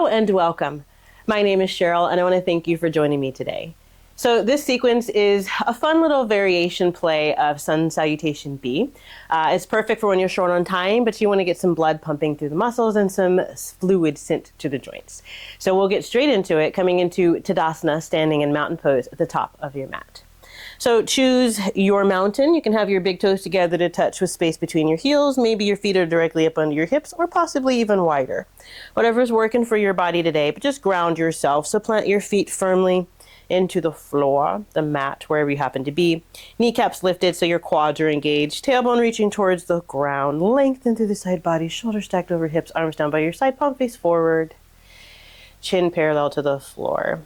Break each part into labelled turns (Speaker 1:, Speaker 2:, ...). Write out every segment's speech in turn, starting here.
Speaker 1: and welcome. My name is Charyl and I want to thank you for joining me today. So this sequence is a fun little variation play of Sun Salutation B. It's perfect for when you're short on time, but you want to get some blood pumping through the muscles and some fluid sent to the joints. So we'll get straight into it, coming into Tadasana, standing in mountain pose at the top of your mat. So choose your mountain. You can have your big toes together to touch with space between your heels. Maybe your feet are directly up under your hips or possibly even wider. Whatever's working for your body today, but just ground yourself. So plant your feet firmly into the floor, the mat, wherever you happen to be. Kneecaps lifted so your quads are engaged. Tailbone reaching towards the ground. Lengthen through the side body. Shoulders stacked over hips. Arms down by your side. Palm face forward. Chin parallel to the floor.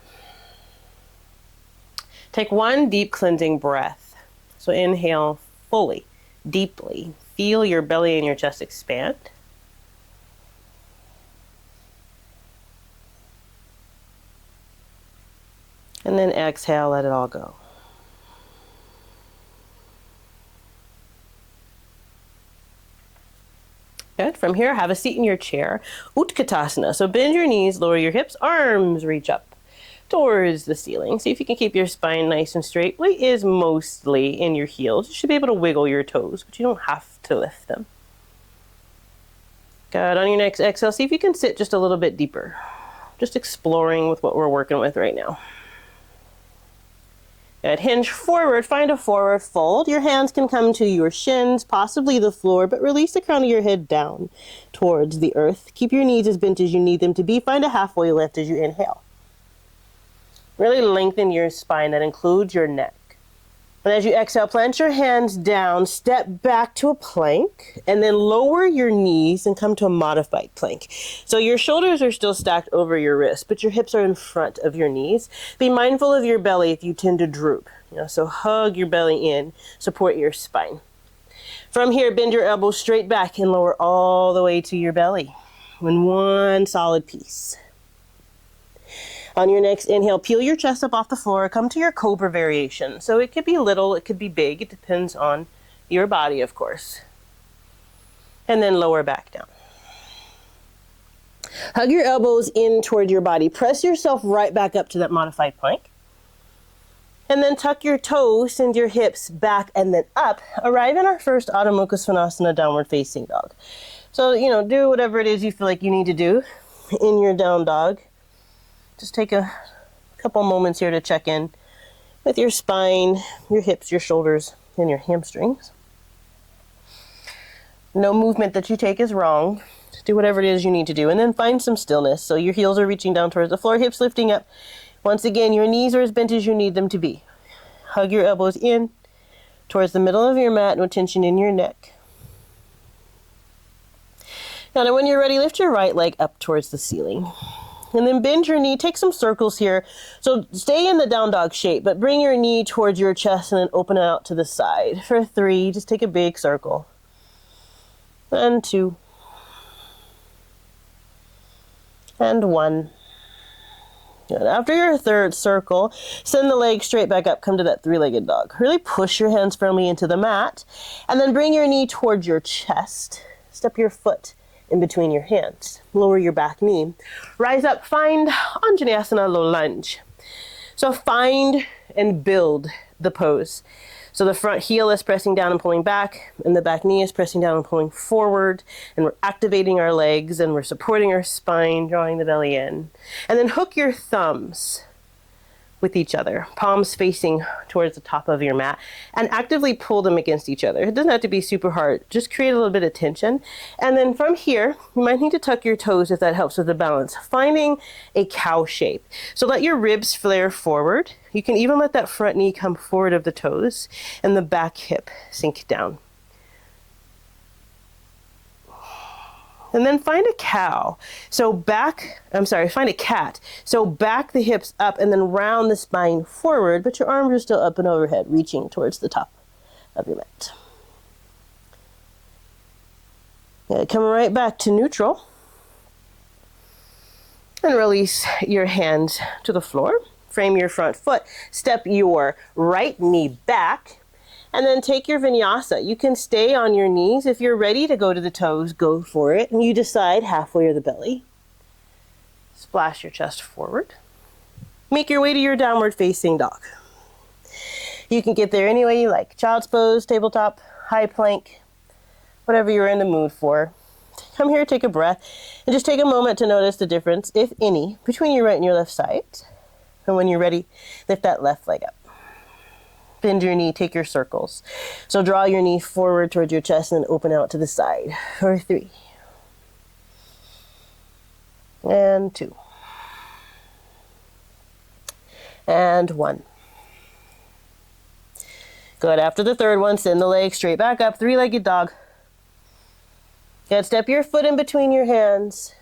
Speaker 1: Take one deep cleansing breath. So inhale fully, deeply. Feel your belly and your chest expand. And then exhale, let it all go. Good. From here, have a seat in your chair. Utkatasana. So bend your knees, lower your hips, arms reach up towards the ceiling. See if you can keep your spine nice and straight. Weight is mostly in your heels. You should be able to wiggle your toes, but you don't have to lift them. Good. On your next exhale, see if you can sit just a little bit deeper. Just exploring with what we're working with right now. Good. Hinge forward, find a forward fold. Your hands can come to your shins, possibly the floor, but release the crown of your head down towards the earth. Keep your knees as bent as you need them to be. Find a halfway lift as you inhale. Really lengthen your spine. That includes your neck. And as you exhale, plant your hands down, step back to a plank, and then lower your knees and come to a modified plank. So your shoulders are still stacked over your wrists, but your hips are in front of your knees. Be mindful of your belly if you tend to droop. So hug your belly in, support your spine. From here, bend your elbows straight back and lower all the way to your belly in one solid piece. On your next inhale, peel your chest up off the floor, come to your cobra variation. So it could be little, it could be big, it depends on your body, of course. And then lower back down. Hug your elbows in toward your body. Press yourself right back up to that modified plank. And then tuck your toes, send your hips back and then up. Arrive in our first Adho Mukha Svanasana, downward facing dog. So, do whatever it is you feel like you need to do in your down dog. Just take a couple moments here to check in with your spine, your hips, your shoulders, and your hamstrings. No movement that you take is wrong. Just do whatever it is you need to do. And then find some stillness. So your heels are reaching down towards the floor, hips lifting up. Once again, your knees are as bent as you need them to be. Hug your elbows in towards the middle of your mat, no tension in your neck. Now when you're ready, lift your right leg up towards the ceiling. And then bend your knee, take some circles here. So stay in the down dog shape, but bring your knee towards your chest and then open it out to the side. For 3, just take a big circle. And 2. And 1. Good. After your third circle, send the legs straight back up, come to that 3-legged dog. Really push your hands firmly into the mat, and then bring your knee towards your chest. Step your foot in between your hands. Lower your back knee. Rise up, find Anjaneyasana low lunge. So find and build the pose. So the front heel is pressing down and pulling back, and the back knee is pressing down and pulling forward, and we're activating our legs, and we're supporting our spine, drawing the belly in. And then hook your thumbs with each other, palms facing towards the top of your mat, and actively pull them against each other. It doesn't have to be super hard, just create a little bit of tension. And then from here, you might need to tuck your toes if that helps with the balance, finding a cow shape. So let your ribs flare forward. You can even let that front knee come forward of the toes and the back hip sink down. And then find a cow. Find a cat. So back the hips up and then round the spine forward, but your arms are still up and overhead, reaching towards the top of your mat. Okay, come right back to neutral. And release your hands to the floor. Frame your front foot. Step your right knee back. And then take your vinyasa. You can stay on your knees. If you're ready to go to the toes, go for it. And you decide halfway or the belly. Splash your chest forward. Make your way to your downward facing dog. You can get there any way you like. Child's pose, tabletop, high plank, whatever you're in the mood for. Come here, take a breath, and just take a moment to notice the difference, if any, between your right and your left side. And when you're ready, lift that left leg up. Bend your knee, take your circles. So draw your knee forward towards your chest and then open out to the side. For 3. And 2. And 1. Good. After the third one, send the leg straight back up, three-legged dog. Good. Step your foot in between your hands.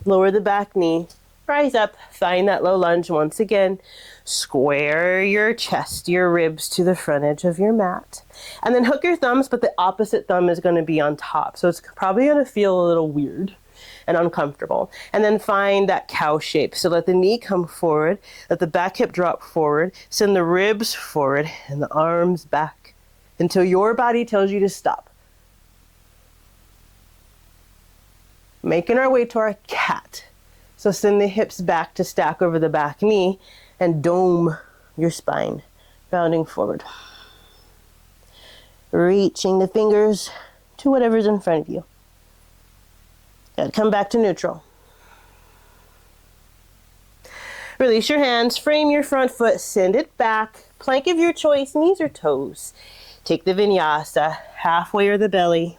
Speaker 1: Lower the back knee. Rise up. Find that low lunge once again. Square your chest, your ribs to the front edge of your mat. And then hook your thumbs, but the opposite thumb is going to be on top. So it's probably going to feel a little weird and uncomfortable. And then find that cow shape. So let the knee come forward, let the back hip drop forward, send the ribs forward and the arms back until your body tells you to stop. Making our way to our cat. So send the hips back to stack over the back knee and dome your spine, rounding forward. Reaching the fingers to whatever's in front of you. Good. Come back to neutral. Release your hands, frame your front foot, send it back. Plank of your choice, knees or toes. Take the vinyasa, halfway or the belly.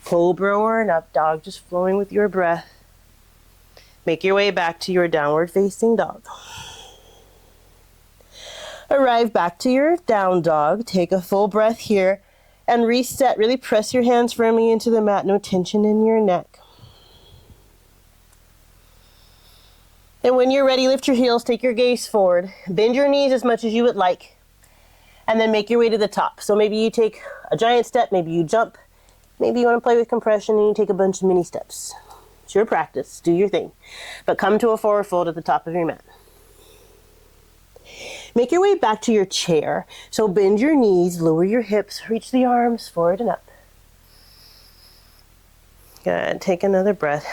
Speaker 1: Cobra or an up dog, just flowing with your breath. Make your way back to your downward facing dog. Arrive back to your down dog. Take a full breath here and reset. Really press your hands firmly into the mat. No tension in your neck. And when you're ready, lift your heels, take your gaze forward. Bend your knees as much as you would like. And then make your way to the top. So maybe you take a giant step, maybe you jump. Maybe you want to play with compression and you take a bunch of mini steps. It's your practice. Do your thing. But come to a forward fold at the top of your mat. Make your way back to your chair. So bend your knees, lower your hips, reach the arms forward and up. Good. Take another breath.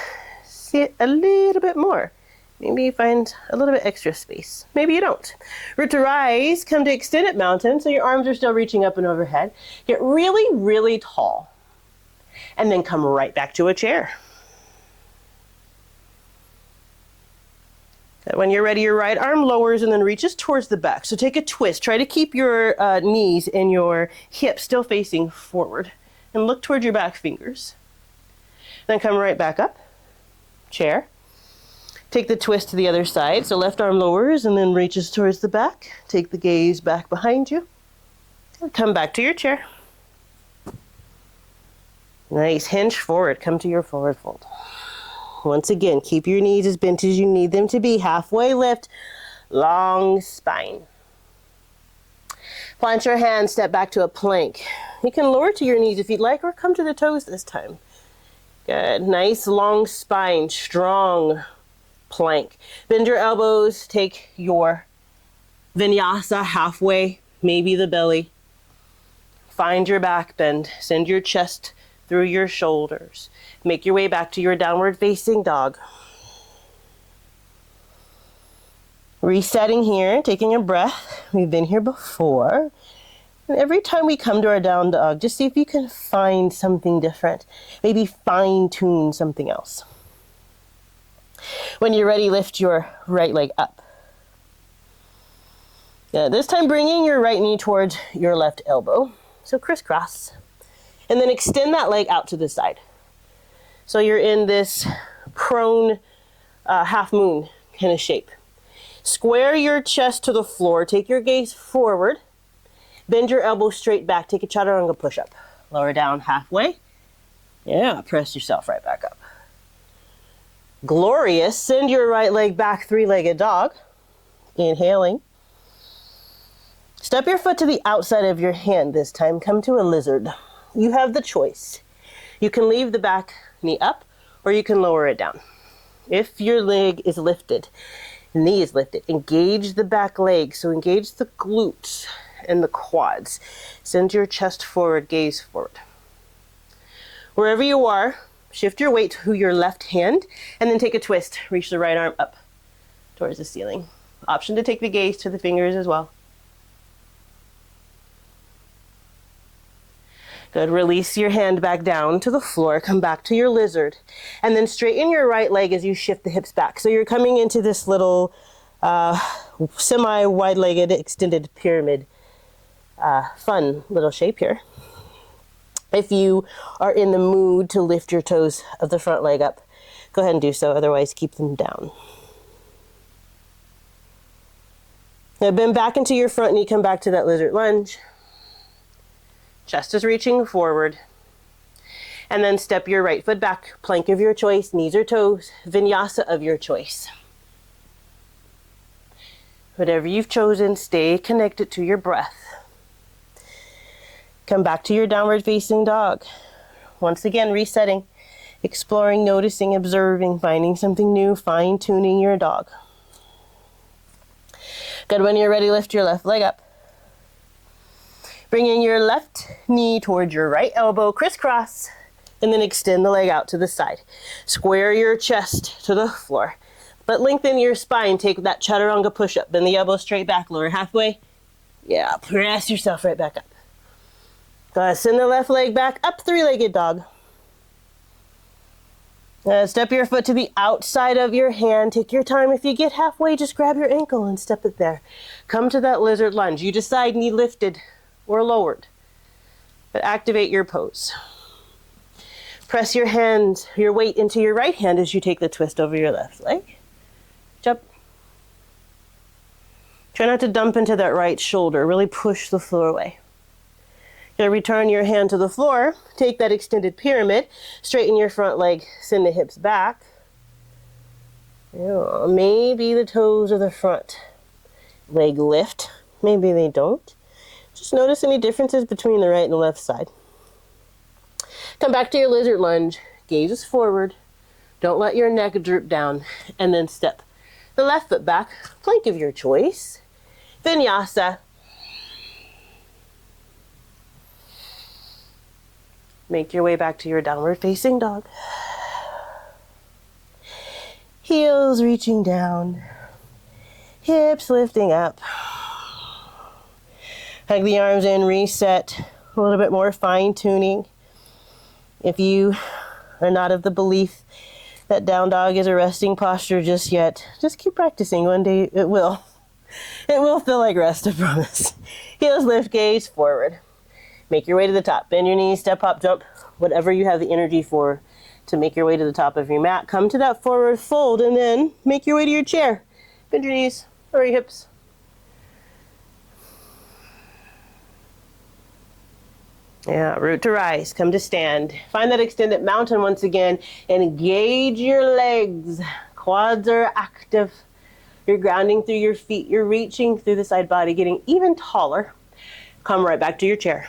Speaker 1: Sit a little bit more. Maybe you find a little bit extra space. Maybe you don't. Root to rise. Come to extended mountain. So your arms are still reaching up and overhead. Get really, really tall. And then come right back to a chair. When you're ready, your right arm lowers and then reaches towards the back. So take a twist. Try to keep your knees and your hips still facing forward. And look towards your back fingers. Then come right back up. Chair. Take the twist to the other side. So left arm lowers and then reaches towards the back. Take the gaze back behind you. And come back to your chair. Nice. Hinge forward. Come to your forward fold. Once again, keep your knees as bent as you need them to be. Halfway lift, long spine. Plant your hands, step back to a plank. You can lower to your knees if you'd like, or come to the toes this time. Good. Nice long spine, strong plank. Bend your elbows, take your vinyasa halfway, maybe the belly. Find your back bend, send your chest through your shoulders. Make your way back to your downward facing dog. Resetting here, taking a breath. We've been here before. And every time we come to our down dog, just see if you can find something different. Maybe fine tune something else. When you're ready, lift your right leg up. Yeah, this time bringing your right knee towards your left elbow. So crisscross. And then extend that leg out to the side. So you're in this prone half moon kind of shape. Square your chest to the floor. Take your gaze forward. Bend your elbows straight back. Take a chaturanga push-up. Lower down halfway. Yeah, press yourself right back up. Glorious. Send your right leg back, three-legged dog. Inhaling. Step your foot to the outside of your hand this time. Come to a lizard. You have the choice. You can leave the back knee up, or you can lower it down. If your leg is lifted, knee is lifted, engage the back leg. So engage the glutes and the quads. Send your chest forward, gaze forward. Wherever you are, shift your weight to your left hand, and then take a twist. Reach the right arm up towards the ceiling. Option to take the gaze to the fingers as well. Good. Release your hand back down to the floor. Come back to your lizard. And then straighten your right leg as you shift the hips back. So you're coming into this little semi-wide-legged extended pyramid. Fun little shape here. If you are in the mood to lift your toes of the front leg up, go ahead and do so. Otherwise, keep them down. Now bend back into your front knee. Come back to that lizard lunge. Chest is reaching forward. And then step your right foot back. Plank of your choice, knees or toes. Vinyasa of your choice. Whatever you've chosen, stay connected to your breath. Come back to your downward facing dog. Once again, resetting, exploring, noticing, observing, finding something new, fine-tuning your dog. Good. When you're ready, lift your left leg up. Bring in your left knee towards your right elbow, crisscross, and then extend the leg out to the side. Square your chest to the floor, but lengthen your spine. Take that chaturanga push-up. Bend the elbow straight back, lower halfway. Yeah, press yourself right back up. Go ahead, send the left leg back up, three-legged dog. Step your foot to the outside of your hand. Take your time. If you get halfway, just grab your ankle and step it there. Come to that lizard lunge. You decide knee lifted or lowered, but activate your pose. Press your hands, your weight into your right hand as you take the twist over your left leg. Jump. Try not to dump into that right shoulder. Really push the floor away. You're going to return your hand to the floor. Take that extended pyramid. Straighten your front leg. Send the hips back. Yeah, maybe the toes of the front leg lift. Maybe they don't. Just notice any differences between the right and the left side. Come back to your lizard lunge. Gaze forward. Don't let your neck droop down. And then step the left foot back. Plank of your choice. Vinyasa. Make your way back to your downward facing dog. Heels reaching down. Hips lifting up. Hug the arms in, reset. A little bit more fine tuning. If you are not of the belief that down dog is a resting posture just yet, just keep practicing. One day it will. It will feel like rest, I promise. Heels lift, gaze forward. Make your way to the top. Bend your knees, step, hop, jump. Whatever you have the energy for to make your way to the top of your mat. Come to that forward fold and then make your way to your chair. Bend your knees or your hips. Yeah, root to rise. Come to stand. Find that extended mountain once again. Engage your legs. Quads are active. You're grounding through your feet. You're reaching through the side body, getting even taller. Come right back to your chair.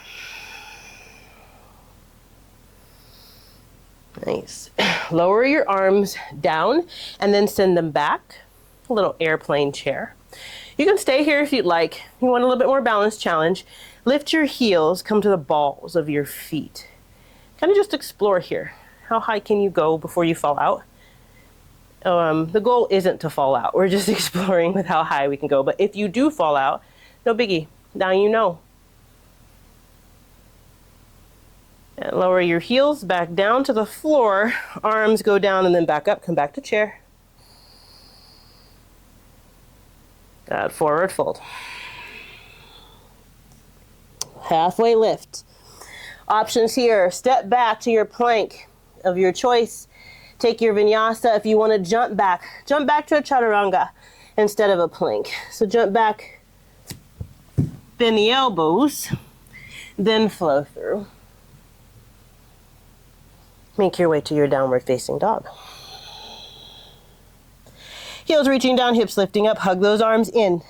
Speaker 1: Nice. Lower your arms down and then send them back. A little airplane chair. You can stay here if you'd like. You want a little bit more balance challenge. Lift your heels, come to the balls of your feet. Kind of just explore here. How high can you go before you fall out? The goal isn't to fall out. We're just exploring with how high we can go. But if you do fall out, no biggie. Now you know. And lower your heels back down to the floor. Arms go down and then back up. Come back to chair. Good. Forward fold. Halfway lift. Options here. Step back to your plank of your choice. Take your vinyasa. If you want to jump back to a chaturanga instead of a plank. So jump back, bend the elbows, then flow through. Make your way to your downward facing dog. Heels reaching down, hips lifting up. Hug those arms in.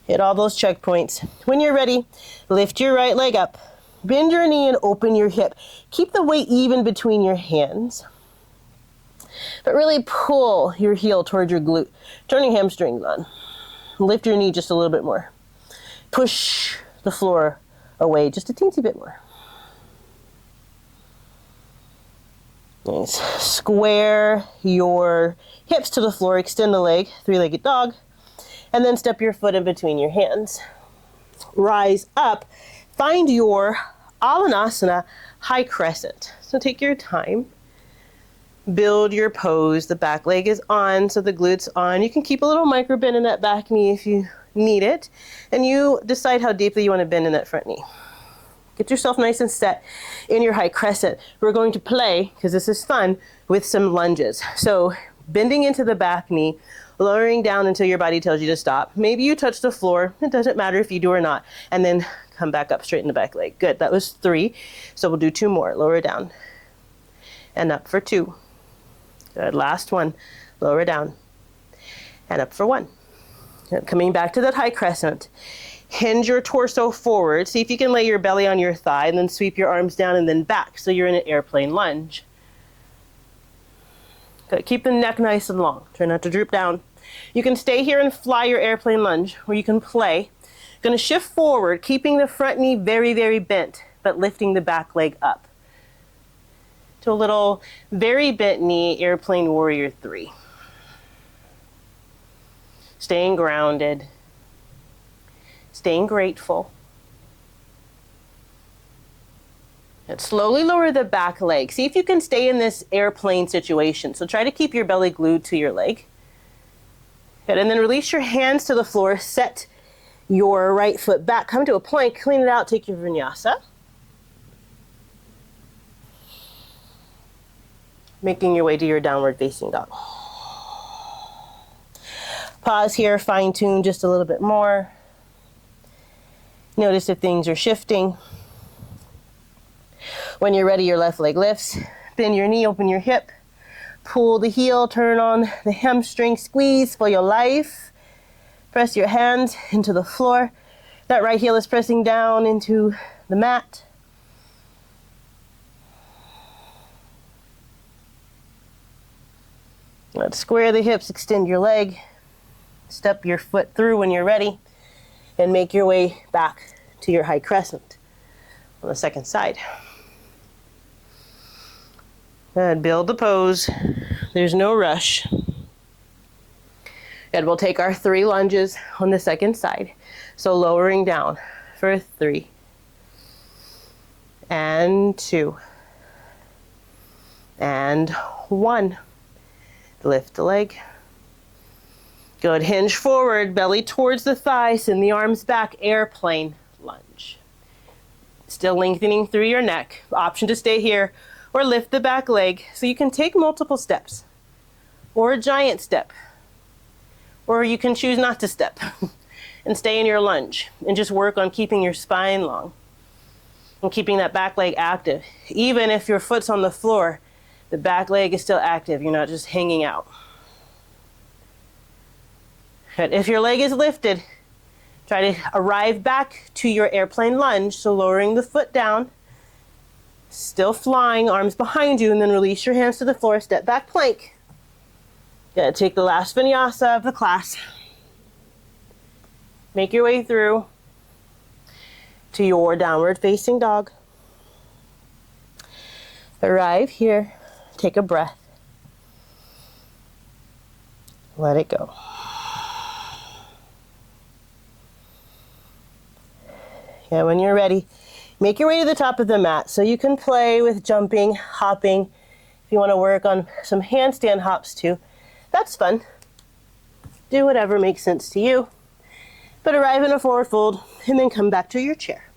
Speaker 1: Hit all those checkpoints. When you're ready, lift your right leg up. Bend your knee and open your hip. Keep the weight even between your hands. But really pull your heel towards your glute. Turn your hamstrings on. Lift your knee just a little bit more. Push the floor away just a teensy bit more. Nice. Square your hips to the floor, extend the leg, three-legged dog, and then step your foot in between your hands. Rise up, find your Alanasana high crescent. So take your time, build your pose. The back leg is on, so the glutes on. You can keep a little micro bend in that back knee if you need it, and you decide how deeply you want to bend in that front knee. Get yourself nice and set in your high crescent. We're going to play, because this is fun, with some lunges. So bending into the back knee, lowering down until your body tells you to stop. Maybe you touch the floor. It doesn't matter if you do or not. And then come back up, straighten the back leg. Good, that was 3. So we'll do 2 more. Lower down and up for 2. Good, last one. Lower down and up for 1. Good. Coming back to that high crescent. Hinge your torso forward. See if you can lay your belly on your thigh and then sweep your arms down and then back. So you're in an airplane lunge. Good. Keep the neck nice and long. Try not to droop down. You can stay here and fly your airplane lunge, or you can play. Going to shift forward, keeping the front knee very, very bent, but lifting the back leg up. To a little very bent knee, airplane warrior 3. Staying grounded. Staying grateful. And slowly lower the back leg. See if you can stay in this airplane situation. So try to keep your belly glued to your leg. Good. And then release your hands to the floor. Set your right foot back. Come to a plank. Clean it out. Take your vinyasa. Making your way to your downward facing dog. Pause here. Fine tune just a little bit more. Notice if things are shifting. When you're ready, your left leg lifts. Bend your knee, open your hip. Pull the heel, turn on the hamstring, squeeze for your life. Press your hands into the floor. That right heel is pressing down into the mat. Let's square the hips, extend your leg. Step your foot through when you're ready. And make your way back to your high crescent on the second side. And build the pose. There's no rush. And we'll take our 3 lunges on the second side. So lowering down for 3. And 2. And 1. Lift the leg. Good, hinge forward, belly towards the thigh, send the arms back, airplane lunge. Still lengthening through your neck. Option to stay here or lift the back leg. So you can take multiple steps or a giant step, or you can choose not to step and stay in your lunge and just work on keeping your spine long and keeping that back leg active. Even if your foot's on the floor, the back leg is still active. You're not just hanging out. If your leg is lifted, try to arrive back to your airplane lunge, so lowering the foot down, still flying, arms behind you, and then release your hands to the floor, step back plank. Good, take the last vinyasa of the class. Make your way through to your downward facing dog. Arrive here, take a breath. Let it go. Yeah, when you're ready, make your way to the top of the mat. So you can play with jumping, hopping. If you want to work on some handstand hops too, that's fun. Do whatever makes sense to you. But arrive in a forward fold and then come back to your chair.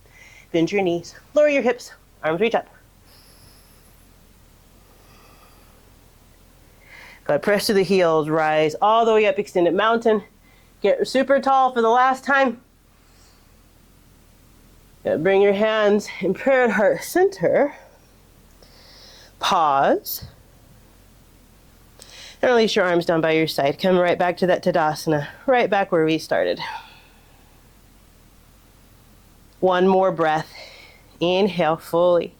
Speaker 1: Bend your knees, lower your hips, arms reach up. Good, press to the heels, rise all the way up, extended mountain. Get super tall for the last time. Bring your hands in prayer and heart center. Pause. And release your arms down by your side. Come right back to that Tadasana, right back where we started. One more breath. Inhale fully.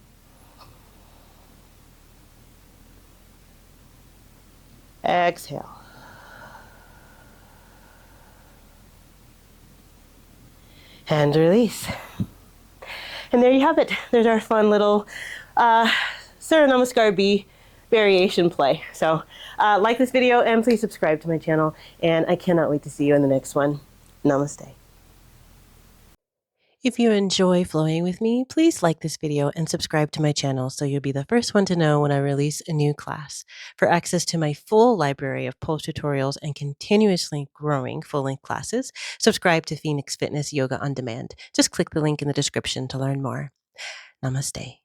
Speaker 1: Exhale. And release. And there you have it. There's our fun little Surya Namaskar B variation play. So like this video and please subscribe to my channel. And I cannot wait to see you in the next one. Namaste. If you enjoy flowing with me, please like this video and subscribe to my channel so you'll be the first one to know when I release a new class. For access to my full library of pulse tutorials and continuously growing full-length classes, subscribe to Phoenix Fitness Yoga on Demand. Just click the link in the description to learn more. Namaste.